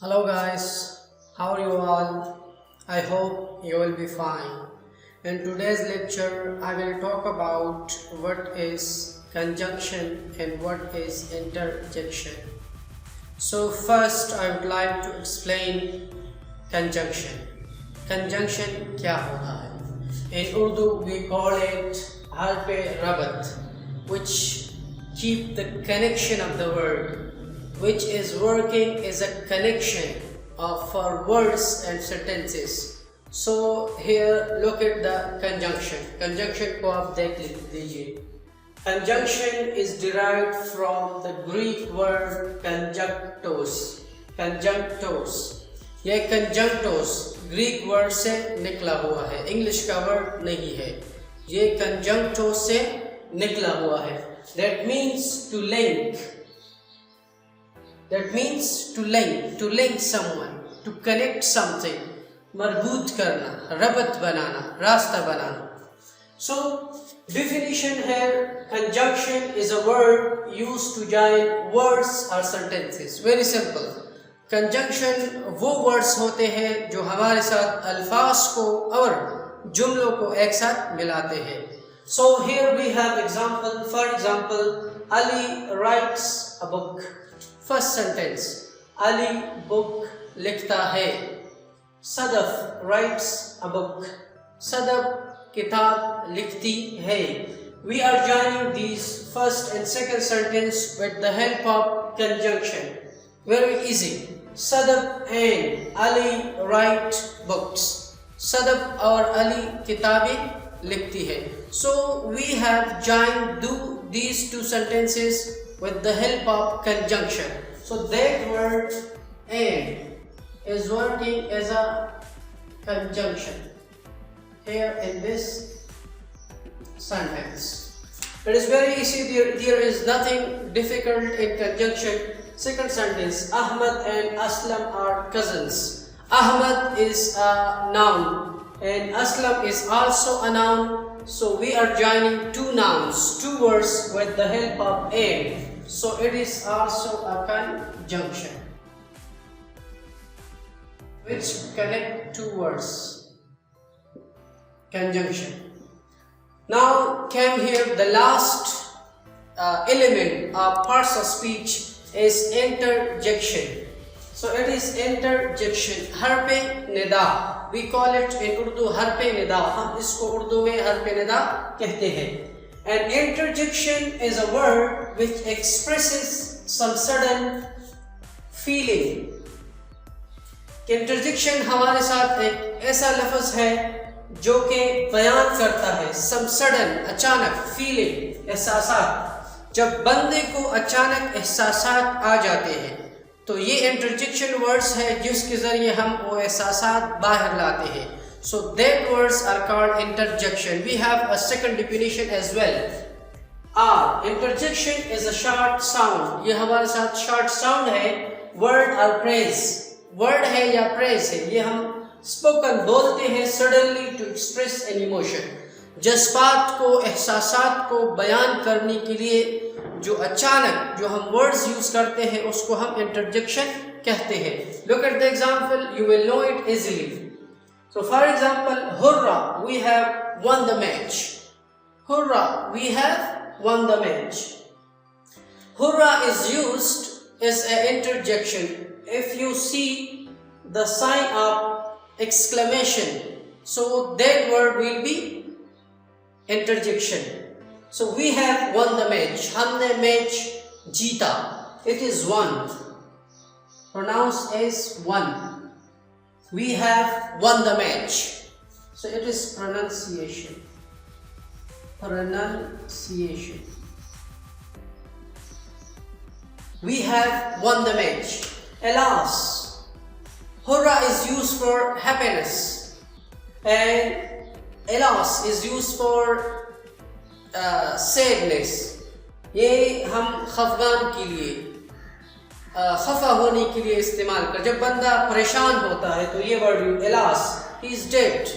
Hello guys, how are you all? I hope you will be fine. In today's lecture, I will talk about what is conjunction and what is interjection. So first I would like to explain conjunction. Conjunction क्या होता है? In Urdu we call it harf-e-rabat, which keep the connection of the word, which is working as a connection for words and sentences. So here look at the conjunction. Conjunction को आप देख लीजिए. Conjunction is derived from the Greek word conjunctos. Conjunctos. यह conjunctos Greek word से निकला हुआ है, English का वर्ड नहीं है. ये conjunctos से निकला हुआ है. That means to link. That means to link someone, to connect something, मरबूत करना, रबत बनाना, रास्ता बनाना. So definition here, conjunction is a word used to join words or sentences. Very simple. Conjunction वो words होते हैं जो हमारे साथ अल्फाज को और जुमलों को एक साथ मिलाते हैं. So here we have example. For example, Ali writes a book. First sentence, Ali book लिखता है. Sadaf writes a book. Sadaf किताब लिखती है. We are joining these first and second sentence with the help of conjunction. Very easy. Sadaf and Ali write books. Sadaf और Ali किताबें लिखती है. So we have joined these two sentences with the help of conjunction. So that word and is working as a conjunction here in this sentence. It is very easy. There is nothing difficult in conjunction. Second sentence, Ahmad and Aslam are cousins. Ahmad is a noun and Aslam is also a noun. So we are joining two nouns, two words with the help of and. So it is also a conjunction which connect two words. Conjunction. Now came here the last element of parts of speech is interjection. So it is interjection. harf-e-nida. We call it in Urdu harf-e-nida. हम इसको उर्दू में harf-e-nida कहते हैं. An interjection is a word which expresses some sudden feeling. Interjection हमारे साथ एक ऐसा लफ्ज़ है जो कि बयान करता है some sudden अचानक feeling एहसासात. जब बंदे को अचानक एहसासात आ जाते हैं तो ये interjection words है जिसके ज़रिए हम वो एहसासात बाहर लाते हैं. So that words are called interjection. We have a second definition as well. Interjection is a short sound. ये हमारे साथ short sound है. Word or phrase. Word है या phrase है. ये हम spoken बोलते हैं suddenly to express an emotion. जज्बात को, एहसासात को बयान करने के लिए जो अचानक जो हम words use करते हैं उसको हम interjection कहते हैं. Look at the example. You will know it easily. So for example, hurrah, we have won the match. Hurrah, we have won the match. Hurrah is used as an interjection. If you see the sign of exclamation, so that word will be interjection. So we have won the match. हमने match जीता. It is won. Pronounced as won. We have won the match. So it is pronunciation. Pronunciation. We have won the match. Alas. Hurrah is used for happiness. And alas is used for sadness. ये हम खफगान के लिए खफा होने के लिए इस्तेमाल कर. जब बंदा परेशान होता है तो ये word use. alas, he is dead,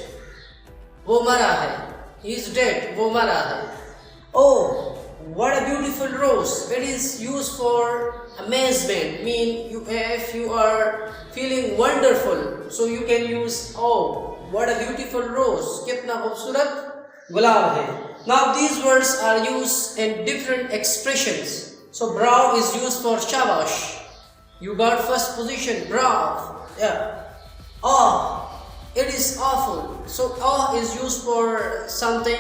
वो मरा है. he is dead, वो मरा है. Oh, what a beautiful beautiful rose. It is used for amazement. If you are feeling wonderful, so you can use, oh, what a beautiful rose. कितना खूबसूरत गुलाब है. Now these words are used in different expressions. So bravo is used for shabash. You got first position, bravo. Yeah. Oh, it is awful. So oh is used for something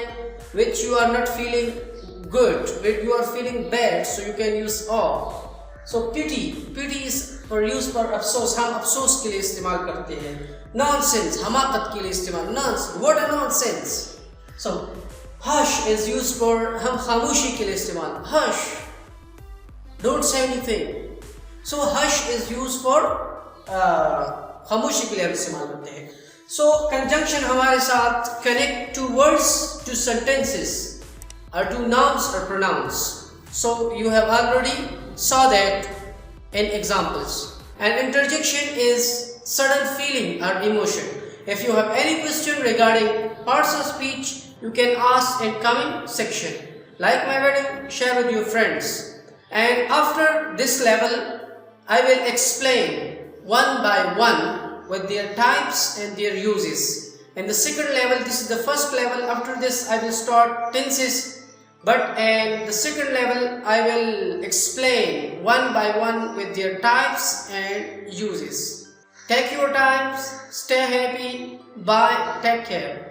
which you are not feeling good, which you are feeling bad, so you can use oh. So pity is used for अफसोस. हम अफसोस के लिए इस्तेमाल करते हैं. Nonsense, हमाकत के लिए इस्तेमाल. Nonsense, what a nonsense. So hush is used for हम खामोशी के लिए इस्तेमाल. Hush, don't say anything. So hush is used for खामोशी के लिए हम इस्तेमाल करते हैं. So conjunction हमारे साथ connect two words to sentences or to nouns or pronouns. So you have already saw that in examples. And interjection is sudden feeling or emotion. If you have any question regarding parts of speech, you can ask in comment section. Like my video, share with your friends. And after this level, I will explain one by one with their types and their uses. In the second level, this is the first level. After this, I will start tenses. But in the second level, I will explain one by one with their types and uses. Take your time, stay happy, bye, take care.